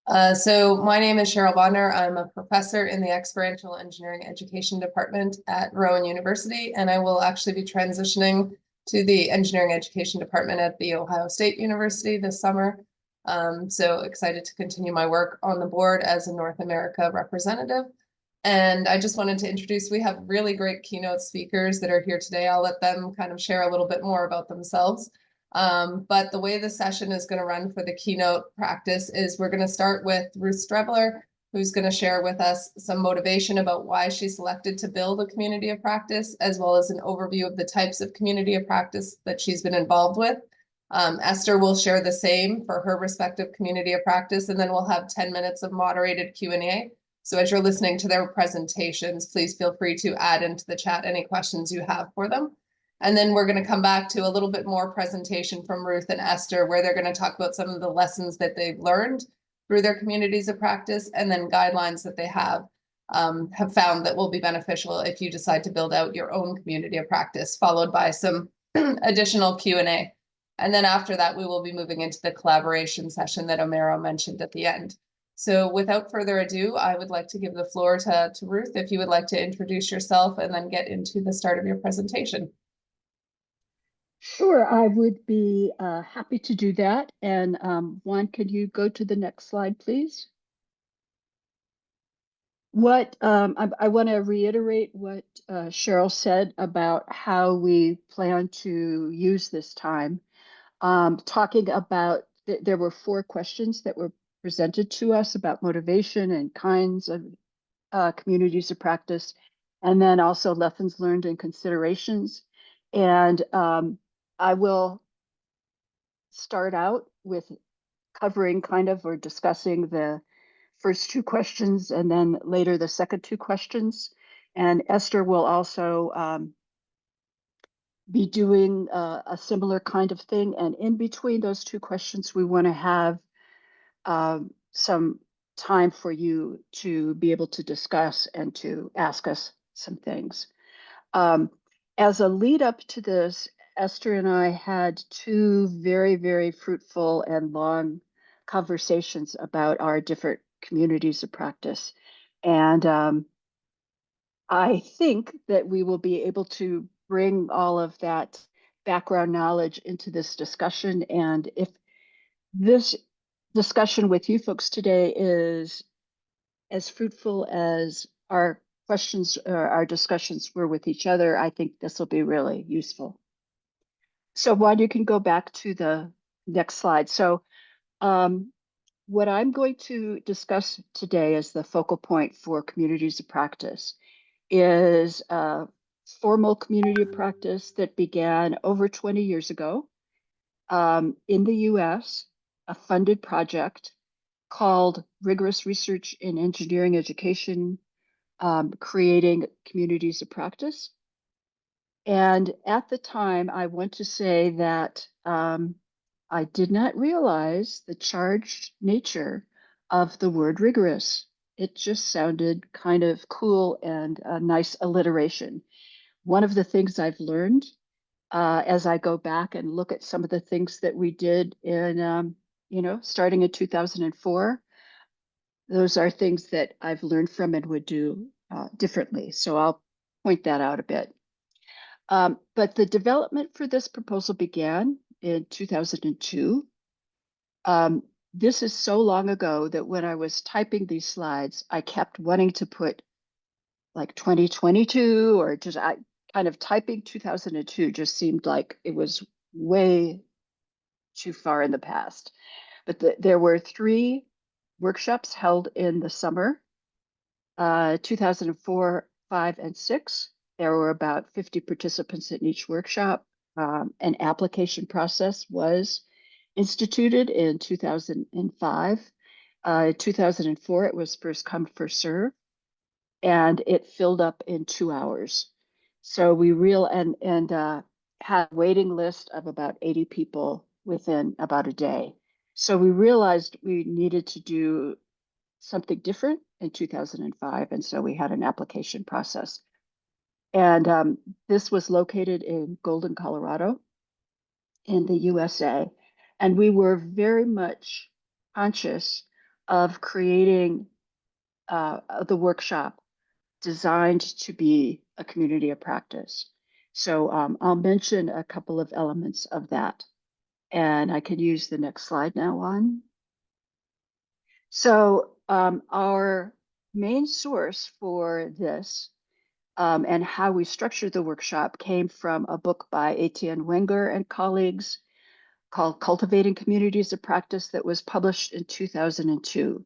So my name is Cheryl Bonner. I'm a professor in the Experiential Engineering Education Department at Rowan University, and I will actually be transitioning to the Engineering Education Department at The Ohio State University this summer. So excited to continue my work on the board as a North America representative. And I just wanted to introduce, we have really great keynote speakers that are here today. I'll let them kind of share a little bit more about themselves. But the way the session is going to run for the keynote practice is we're going to start with Ruth Streveler, who's going to share with us some motivation about why she selected to build a community of practice, as well as an overview of the types of community of practice that she's been involved with. Esther will share the same for her respective community of practice, and then we'll have 10 minutes of moderated Q&A. So as you're listening to their presentations, please feel free to add into the chat any questions you have for them. And then we're going to come back to a little bit more presentation from Ruth and Esther, where they're going to talk about some of the lessons that they've learned through their communities of practice, and then guidelines that they have found that will be beneficial if you decide to build out your own community of practice, followed by some additional Q&A. And then after that, we will be moving into the collaboration session that Omero mentioned at the end. So without further ado, I would like to give the floor to Ruth, if you would like to introduce yourself and then get into the start of your presentation. Sure, I would be happy to do that. And Juan, could you go to the next slide, please? I want to reiterate what Cheryl said about how we plan to use this time. Talking about, there were 4 questions that were presented to us about motivation and kinds of communities of practice, and then also lessons learned and considerations. And I will start out with covering kind of or discussing the first 2 questions and then later the second 2 questions. And Esther will also be doing a similar kind of thing. And in between those 2 questions, we want to have some time for you to be able to discuss and to ask us some things. As a lead up to this, Esther and I had 2 very, very fruitful and long conversations about our different communities of practice. And I think that we will be able to bring all of that background knowledge into this discussion. And if this discussion with you folks today is as fruitful as our questions or our discussions were with each other, I think this will be really useful. So Juan, you can go back to the next slide. So what I'm going to discuss today as the focal point for communities of practice is a formal community of practice that began over 20 years ago in the US, a funded project called Rigorous Research in Engineering Education, Creating Communities of Practice. And at the time, I want to say that I did not realize the charged nature of the word rigorous. It just sounded kind of cool and a nice alliteration. One of the things I've learned as I go back and look at some of the things that we did in, starting in 2004, those are things that I've learned from and would do differently. So I'll point that out a bit. But the development for this proposal began in 2002. This is so long ago that when I was typing these slides, I kept wanting to put like 2022 or just kind of typing 2002 just seemed like it was way too far in the past. But there were 3 workshops held in the summer, 2004, 5, and 6. There were about 50 participants in each workshop. An application process was instituted in 2005. 2004, it was first come, first serve, and it filled up in 2 hours. So we had a waiting list of about 80 people within about a day. So we realized we needed to do something different in 2005, and so we had an application process. And this was located in Golden, Colorado, in the USA. And we were very much conscious of creating the workshop designed to be a community of practice. So I'll mention a couple of elements of that. And I can use the next slide now on. So our main source for this and how we structured the workshop came from a book by Etienne Wenger and colleagues called Cultivating Communities of Practice that was published in 2002.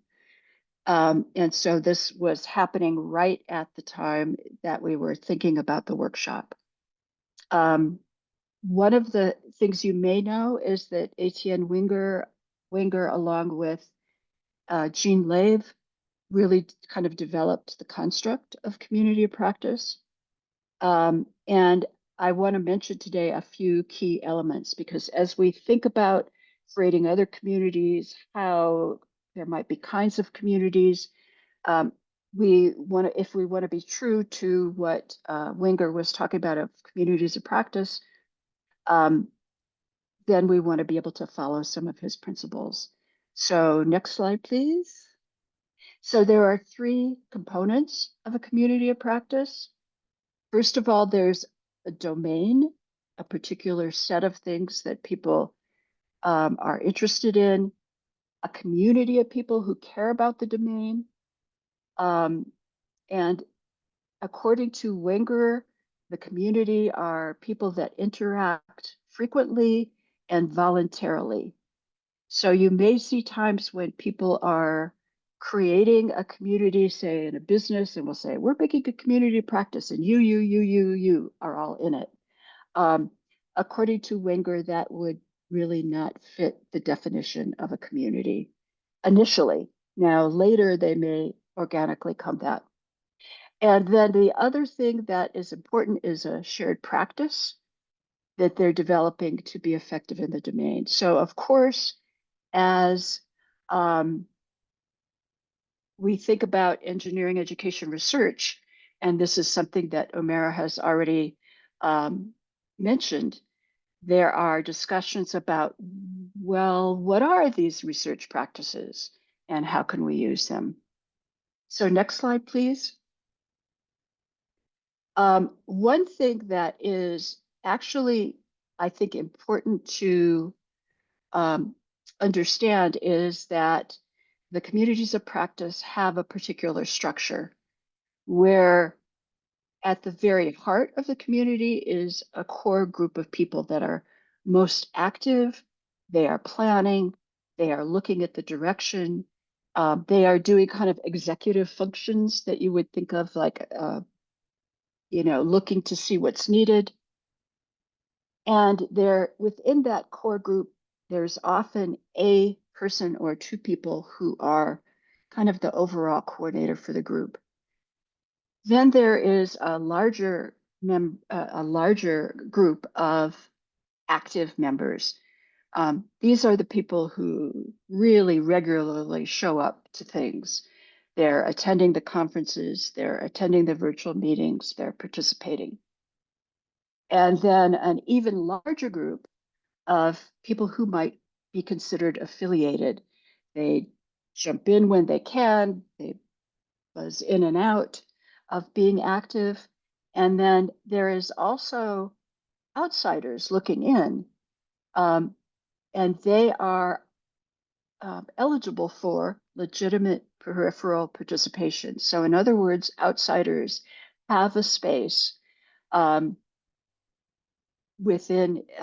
And so this was happening right at the time that we were thinking about the workshop. One of the things you may know is that Etienne Wenger along with Jean Lave, really kind of developed the construct of community of practice. And I want to mention today a few key elements, because as we think about creating other communities, how there might be kinds of communities, if we want to be true to what Wenger was talking about of communities of practice, then we want to be able to follow some of his principles. So next slide, please. So there are three components of a community of practice. First of all, there's a domain, a particular set of things that people are interested in, a community of people who care about the domain. And according to Wenger, the community are people that interact frequently and voluntarily. So you may see times when people are creating a community, say in a business, and we'll say, we're making a community practice, and you are all in it. According to Wenger, that would really not fit the definition of a community initially. Now, later, they may organically come that. And then the other thing that is important is a shared practice that they're developing to be effective in the domain. So, of course, as we think about engineering education research, and this is something that Omera has already mentioned, there are discussions about, well, what are these research practices and how can we use them? So next slide, please. One thing that is actually, I think, important to understand is that the communities of practice have a particular structure where at the very heart of the community is a core group of people that are most active. They are planning, they are looking at the direction, they are doing kind of executive functions that you would think of like, looking to see what's needed. And there, within that core group, there's often a person or two people who are kind of the overall coordinator for the group. Then there is a larger group of active members. These are the people who really regularly show up to things. They're attending the conferences, they're attending the virtual meetings, they're participating. And then an even larger group of people who might be considered affiliated. They jump in when they can, they buzz in and out of being active. And then there is also outsiders looking in, and they are eligible for legitimate peripheral participation. So in other words, outsiders have a space within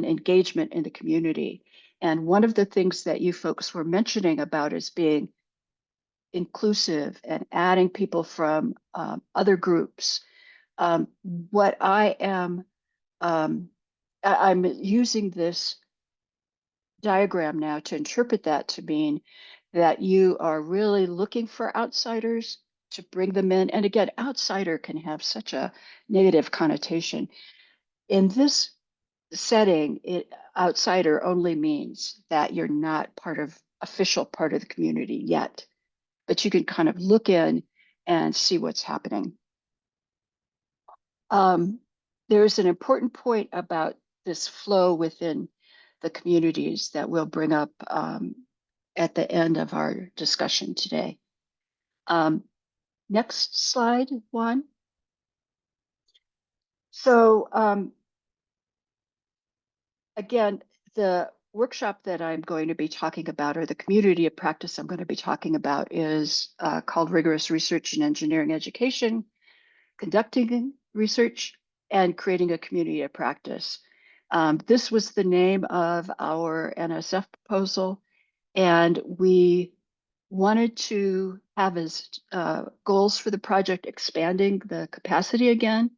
engagement in the community. And one of the things that you folks were mentioning about is being inclusive and adding people from other groups. What I am, I'm using this diagram now to interpret that to mean that you are really looking for outsiders to bring them in. And again, outsider can have such a negative connotation. In this setting, outsider only means that you're not official part of the community yet, but you can kind of look in and see what's happening. There's an important point about this flow within the communities that we'll bring up at the end of our discussion today. Next slide, Juan. So again, the workshop that I'm going to be talking about, or the community of practice I'm going to be talking about, is called Rigorous Research in Engineering Education, Conducting Research, and Creating a Community of Practice. This was the name of our NSF proposal, and we wanted to have as goals for the project expanding the capacity again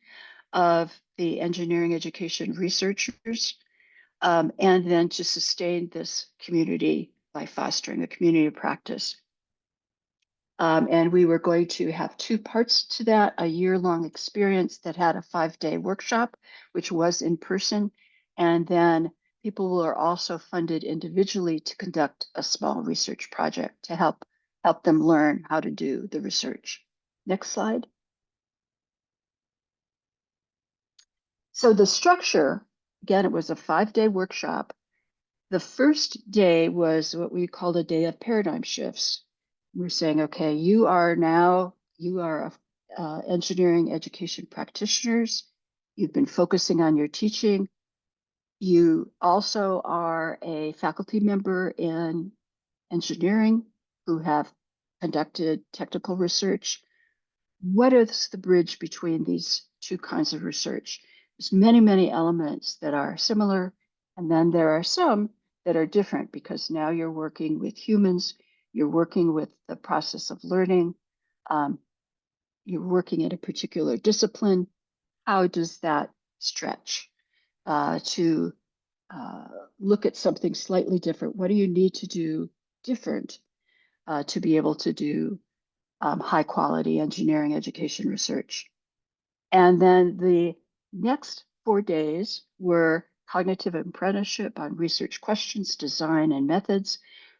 of the engineering education researchers, and then to sustain this community by fostering a community of practice. And we were going to have two parts to that: a year-long experience that had a 5-day workshop, which was in person, and then people were also funded individually to conduct a small research project to help them learn how to do the research. Next slide. So the structure, again, it was a 5-day workshop. The first day was what we called a day of paradigm shifts. We're saying, okay, you are engineering education practitioners. You've been focusing on your teaching. You also are a faculty member in engineering who have conducted technical research. What is the bridge between these two kinds of research? There's many, many elements that are similar, and then there are some that are different because now you're working with humans, you're working with the process of learning, you're working in a particular discipline. How does that stretch to look at something slightly different? What do you need to do different to be able to do high quality engineering education research? And then the next 4 days were cognitive apprenticeship on research questions, design, and methods.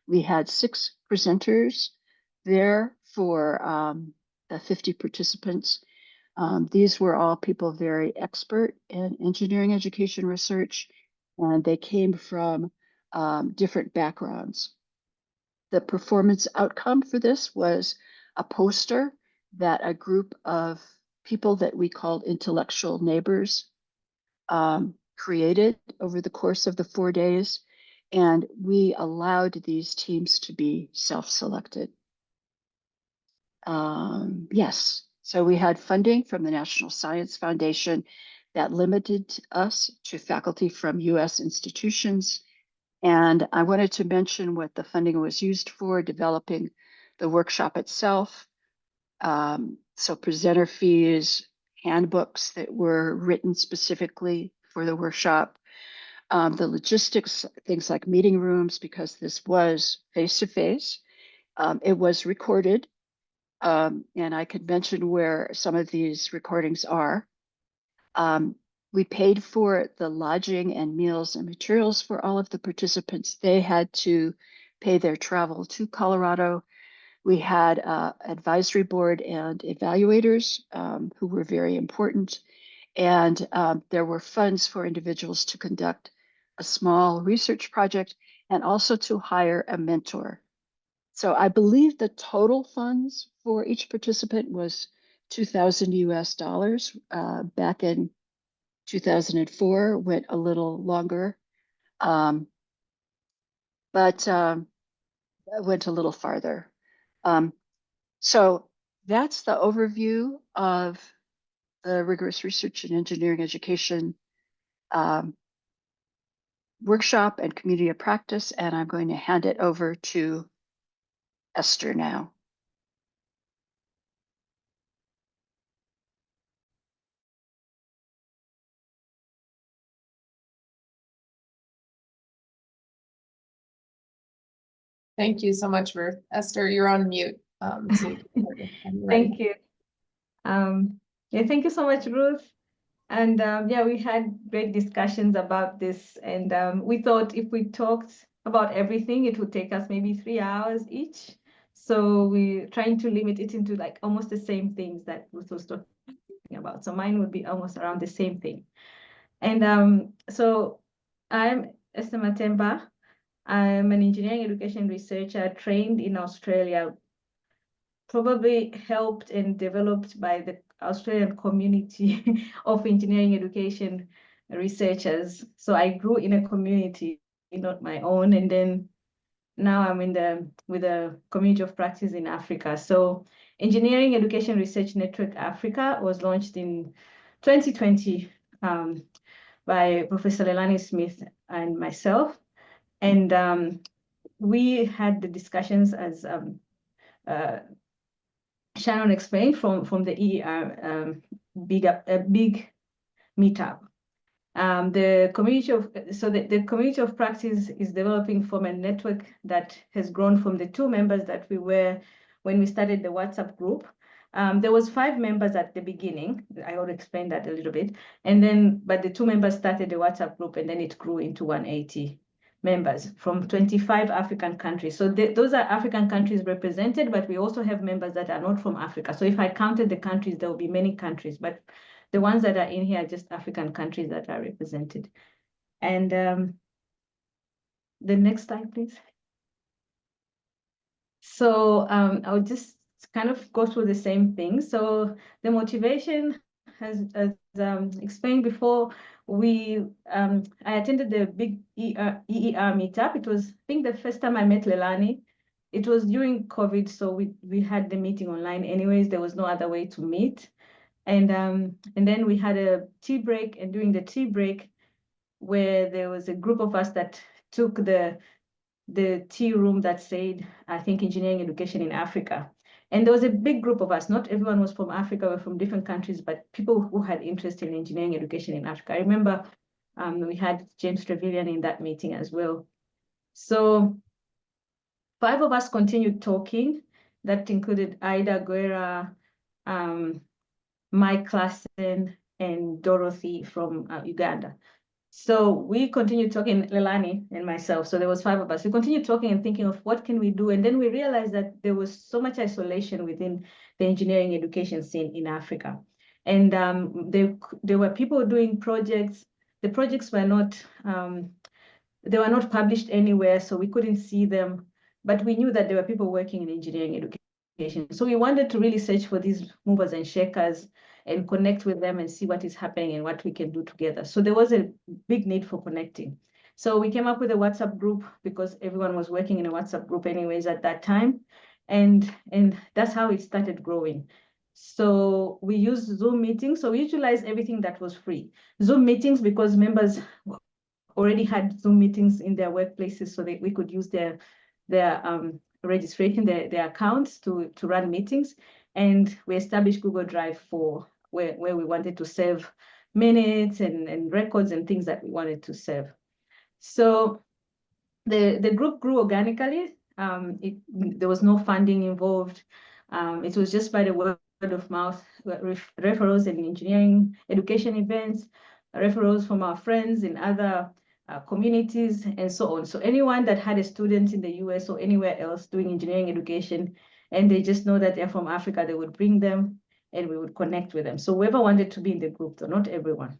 We had 6 presenters there for the 50 participants. These were all people very expert in engineering education research, and they came from different backgrounds. The performance outcome for this was a poster that a group of people that we called intellectual neighbors created over the course of the 4 days, and we allowed these teams to be self-selected. Yes, so we had funding from the National Science Foundation that limited us to faculty from US institutions. And I wanted to mention what the funding was used for: developing the workshop itself. So presenter fees, handbooks that were written specifically for the workshop, the logistics, things like meeting rooms, because this was face-to-face. It was recorded, and I could mention where some of these recordings are. We paid for the lodging and meals and materials for all of the participants. They had to pay their travel to Colorado. We had advisory board and evaluators who were very important. And there were funds for individuals to conduct a small research project and also to hire a mentor. So I believe the total funds for each participant was $2,000 US. Back in 2004, went a little longer, but went a little farther. So that's the overview of the Rigorous Research in Engineering Education workshop and community of practice, and I'm going to hand it over to Esther now. Thank you so much, Ruth. Esther, you're on mute. Thank you. Yeah, thank you so much, Ruth. And yeah, we had great discussions about this, and we thought if we talked about everything, it would take us maybe 3 hours each. So we're trying to limit it into like almost the same things that Ruth was talking about. So mine would be almost around the same thing. And so I'm Esther Matemba. I'm an engineering education researcher trained in Australia, probably helped and developed by the Australian community of engineering education researchers. So I grew in a community, not my own, and then now I'm with the community of practice in Africa. So Engineering Education Research Network Africa was launched in 2020 by Professor Leilani Smith and myself. And we had the discussions as Shannon explained from the EER big meetup. The community of practice is developing from a network that has grown from the 2 members that we were when we started the WhatsApp group. There was 5 members at the beginning. I will explain that a little bit. But the 2 members started the WhatsApp group, and then it grew into 180 members from 25 African countries. So those are African countries represented, but we also have members that are not from Africa. So if I counted the countries, there will be many countries, but the ones that are in here are just African countries that are represented. And the next slide, please. So I'll just kind of go through the same thing. So the motivation, as explained before, I attended the big EER meetup. It was, I think, the first time I met Leilani. It was during COVID, so we had the meeting online anyways. There was no other way to meet. And then we had a tea break, and during the tea break, where there was a group of us that took the tea room that said, I think, Engineering Education in Africa. And there was a big group of us. Not everyone was from Africa, we're from different countries, but people who had interest in engineering education in Africa. I remember we had James Streveler in that meeting as well. So 5 of us continued talking. That included Ida Guerra, Mike Klassen, and Dorothy from Uganda. So we continued talking, Leilani and myself. So there was 5 of us. We continued talking and thinking of what can we do. And then we realized that there was so much isolation within the engineering education scene in Africa. And there were people doing projects. The projects were not, they were not published anywhere, so we couldn't see them. But we knew that there were people working in engineering education. So we wanted to really search for these movers and shakers and connect with them and see what is happening and what we can do together. So there was a big need for connecting. So we came up with a WhatsApp group because everyone was working in a WhatsApp group anyways at that time. And that's how it started growing. So we used Zoom meetings. So we utilized everything that was free. Zoom meetings, because members already had Zoom meetings in their workplaces, so we could use their registration, their accounts to run meetings. And we established Google Drive for where we wanted to save minutes and records and things that we wanted to save. So the group grew organically. There was no funding involved. It was just by the word of mouth, referrals in engineering education events, referrals from our friends in other communities, and so on. So anyone that had a student in the US or anywhere else doing engineering education, and they just know that they're from Africa, they would bring them and we would connect with them. So whoever wanted to be in the group, though not everyone.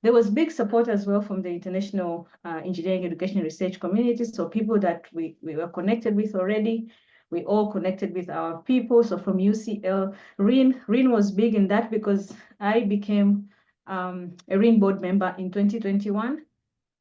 There was big support as well from the international engineering education research community. So people that we were connected with already, we all connected with our people. So from UCL, REEN was big in that because I became a REEN board member in 2021.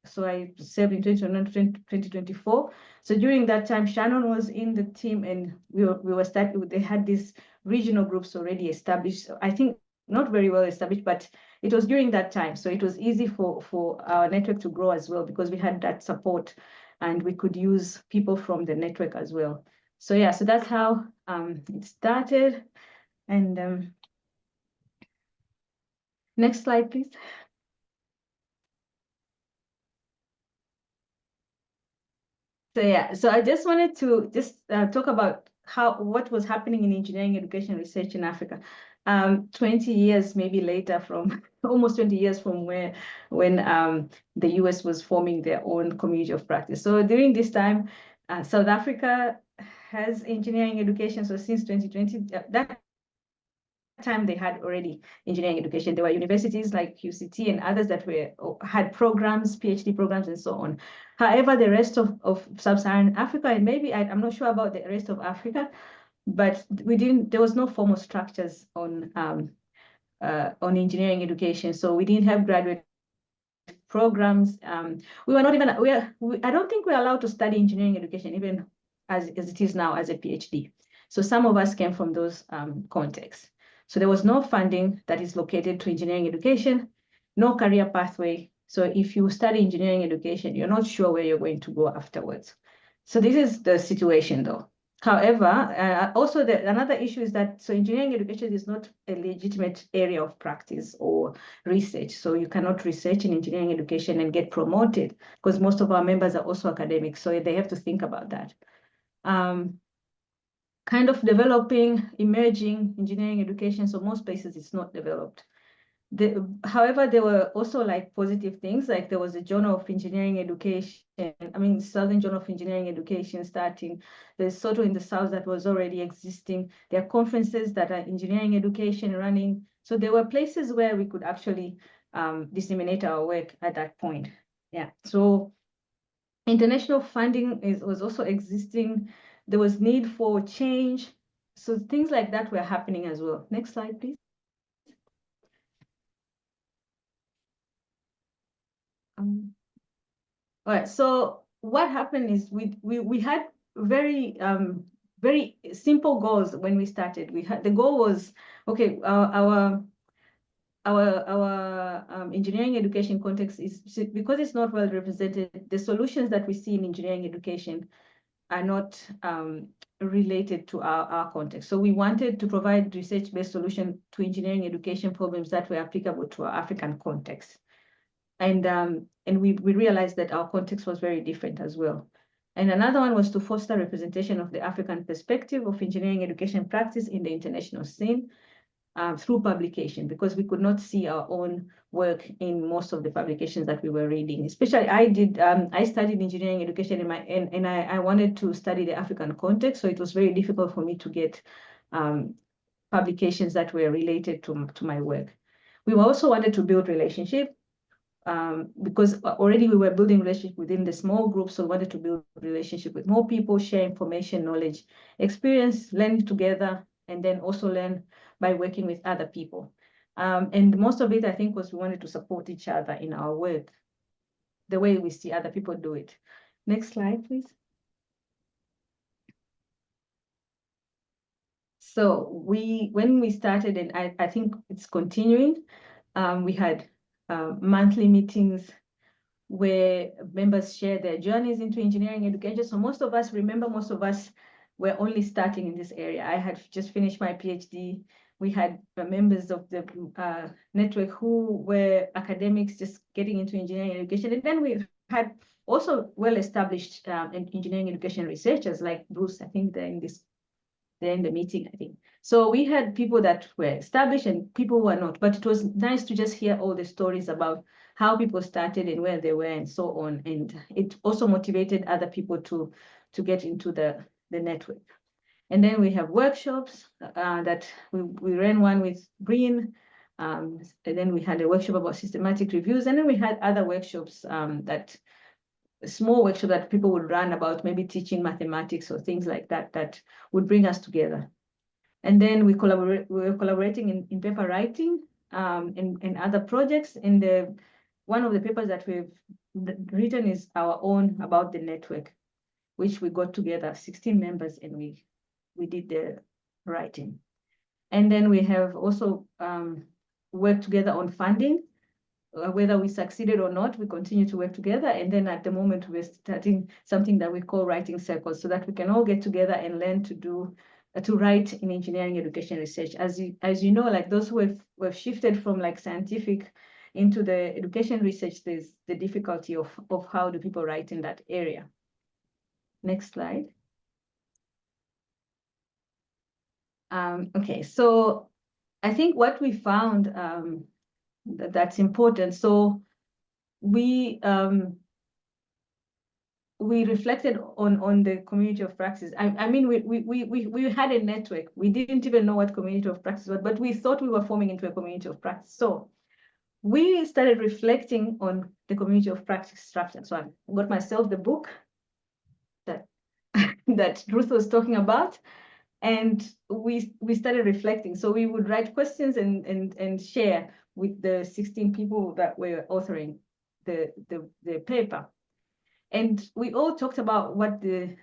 So I served in 2024. So during that time, Shannon was in the team, and we were starting. They had these regional groups already established. I think not very well established, but it was during that time. So it was easy for our network to grow as well because we had that support, and we could use people from the network as well. So yeah, so that's how it started. And next slide, please. So yeah, so I just wanted to talk about what was happening in engineering education research in Africa. 20 years maybe later, from almost 20 years from when the US was forming their own community of practice. So during this time, South Africa has engineering education. So since 2020, that time they had already engineering education. There were universities like UCT and others that had programs, PhD programs, and so on. However, the rest of sub-Saharan Africa, and maybe I'm not sure about the rest of Africa, but there was no formal structures on engineering education. So we didn't have graduate programs. We were not even, I don't think we're allowed to study engineering education, even as it is now as a PhD. So some of us came from those contexts. So there was no funding that is located to engineering education, no career pathway. So if you study engineering education, you're not sure where you're going to go afterwards. So this is the situation though. However, also another issue is that engineering education is not a legitimate area of practice or research. So you cannot research in engineering education and get promoted because most of our members are also academics. So they have to think about that. Kind of developing, emerging engineering education. So most places it's not developed. However, there were also like positive things, like there was a Journal of Engineering Education, Southern Journal of Engineering Education starting. There's Soto in the South that was already existing. There are conferences that are engineering education running. So there were places where we could actually disseminate our work at that point. Yeah, so international funding was also existing. There was need for change. So things like that were happening as well. Next slide, please. All right, so what happened is we had very very simple goals when we started. The goal was, okay, our engineering education context is, because it's not well represented, the solutions that we see in engineering education are not related to our context. So we wanted to provide research-based solution to engineering education problems that were applicable to our African context. And we realized that our context was very different as well. And another one was to foster representation of the African perspective of engineering education practice in the international scene through publication, because we could not see our own work in most of the publications that we were reading. Especially I studied engineering education and I wanted to study the African context, so it was very difficult for me to get publications that were related to my work. We also wanted to build relationship. Because already we were building relationship within the small group, so we wanted to build relationship with more people, share information, knowledge, experience, learn together, and then also learn by working with other people. And most of it, I think, was we wanted to support each other in our work, the way we see other people do it. Next slide, please. So when we started, and I think it's continuing, we had monthly meetings where members share their journeys into engineering education. So most of us were only starting in this area. I had just finished my PhD. We had members of the network who were academics just getting into engineering education. And then we had also well-established engineering education researchers like Ruth. I think they're in the meeting, I think. So we had people that were established and people who were not, but it was nice to just hear all the stories about how people started and where they were and so on. And it also motivated other people to get into the network. And then we have workshops that we ran one with REEN, and then we had a workshop about systematic reviews. And then we had other workshops small workshop that people would run about maybe teaching mathematics or things like that, that would bring us together. And then we were collaborating in paper writing and other projects. And one of the papers that we've written is our own about the network, which we got together 16 members and we did the writing. And then we have also worked together on funding. Whether we succeeded or not, we continue to work together. And then at the moment, we're starting something that we call writing circles, so that we can all get together and learn to write in engineering education research. As you know, like those who have shifted from like scientific into the education research, there's the difficulty of how do people write in that area. Next slide. Okay, so I think what we found that's important. So we we reflected on the community of practice. I mean, we had a network. We didn't even know what community of practice was, but we thought we were forming into a community of practice. So we started reflecting on the community of practice structure. So I got myself the book that that Ruth was talking about, and we started reflecting. So we would write questions and share with the 16 people that were authoring the paper. And we all talked about what the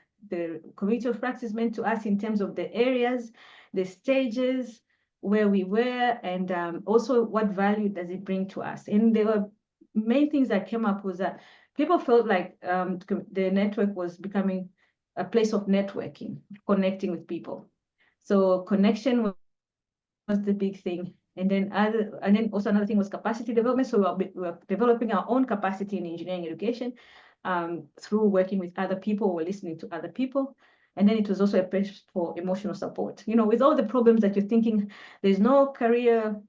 community of practice meant to us in terms of the areas, the stages, where we were, and also what value does it bring to us. And there were main things that came up was that people felt like the network was becoming a place of networking, connecting with people. So connection was the big thing. And then also another thing was capacity development. So we were developing our own capacity in engineering education through working with other people or listening to other people. And then it was also a place for emotional support. You know, with all the problems that you're thinking, there's no career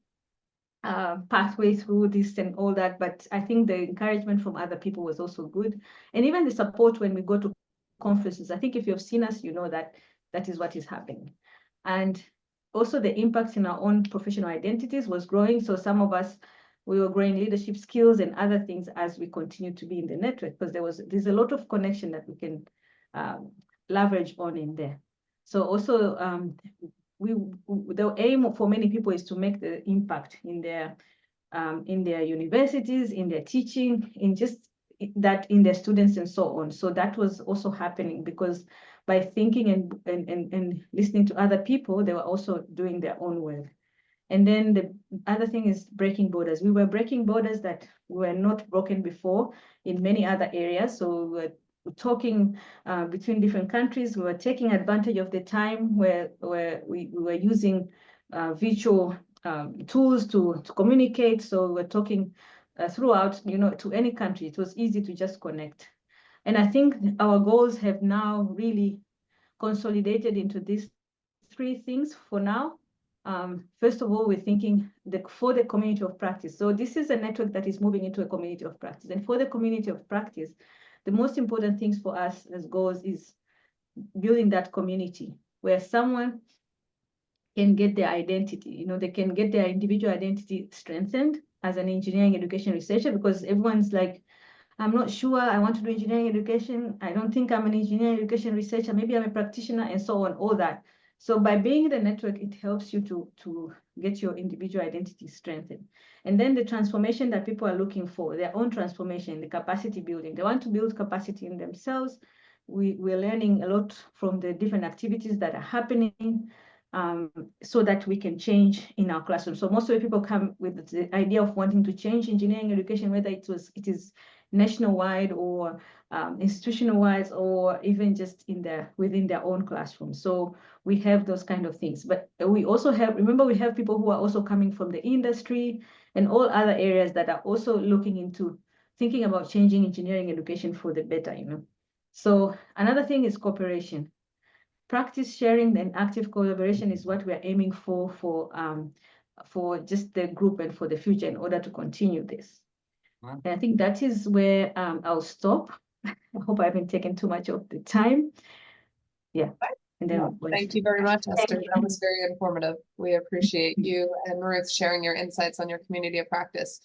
pathway through this and all that, but I think the encouragement from other people was also good. And even the support when we go to conferences, I think if you've seen us, you know that that is what is happening. And also the impact in our own professional identities was growing. So some of us, we were growing leadership skills and other things as we continue to be in the network, because there's a lot of connection that we can leverage on in there. So also the aim for many people is to make the impact in their universities, in their teaching, in just that in their students and so on. So that was also happening because by thinking and listening to other people, they were also doing their own work. And then the other thing is breaking borders. We were breaking borders that were not broken before in many other areas. So we were talking between different countries. We were taking advantage of the time where we were using virtual tools to communicate. So we're talking throughout, you know, to any country. It was easy to just connect. And I think our goals have now really consolidated into these three things for now. First of all, we're thinking for the community of practice. So this is a network that is moving into a community of practice. And for the community of practice, the most important things for us as goals is building that community where someone can get their identity, you know, they can get their individual identity strengthened as an engineering education researcher, because everyone's like, I'm not sure I want to do engineering education. I don't think I'm an engineering education researcher. Maybe I'm a practitioner and so on, all that. So by being in the network, it helps you to get your individual identity strengthened. And then the transformation that people are looking for, their own transformation, the capacity building. They want to build capacity in themselves. We're learning a lot from the different activities that are happening so that we can change in our classroom. So most of the people come with the idea of wanting to change engineering education, whether it is national-wide or institutional-wise, or even just within their own classroom. So we have those kind of things. But we also have, remember, we have people who are also coming from the industry and all other areas that are also looking into thinking about changing engineering education for the better, you know. So another thing is cooperation. Practice sharing and active collaboration is what we're aiming for just the group and for the future in order to continue this. And I think that is where I'll stop. I hope I haven't taken too much of the time. Yeah. And then thank you very much, Esther. That was very informative. We appreciate you and Ruth sharing your insights on your community of practice.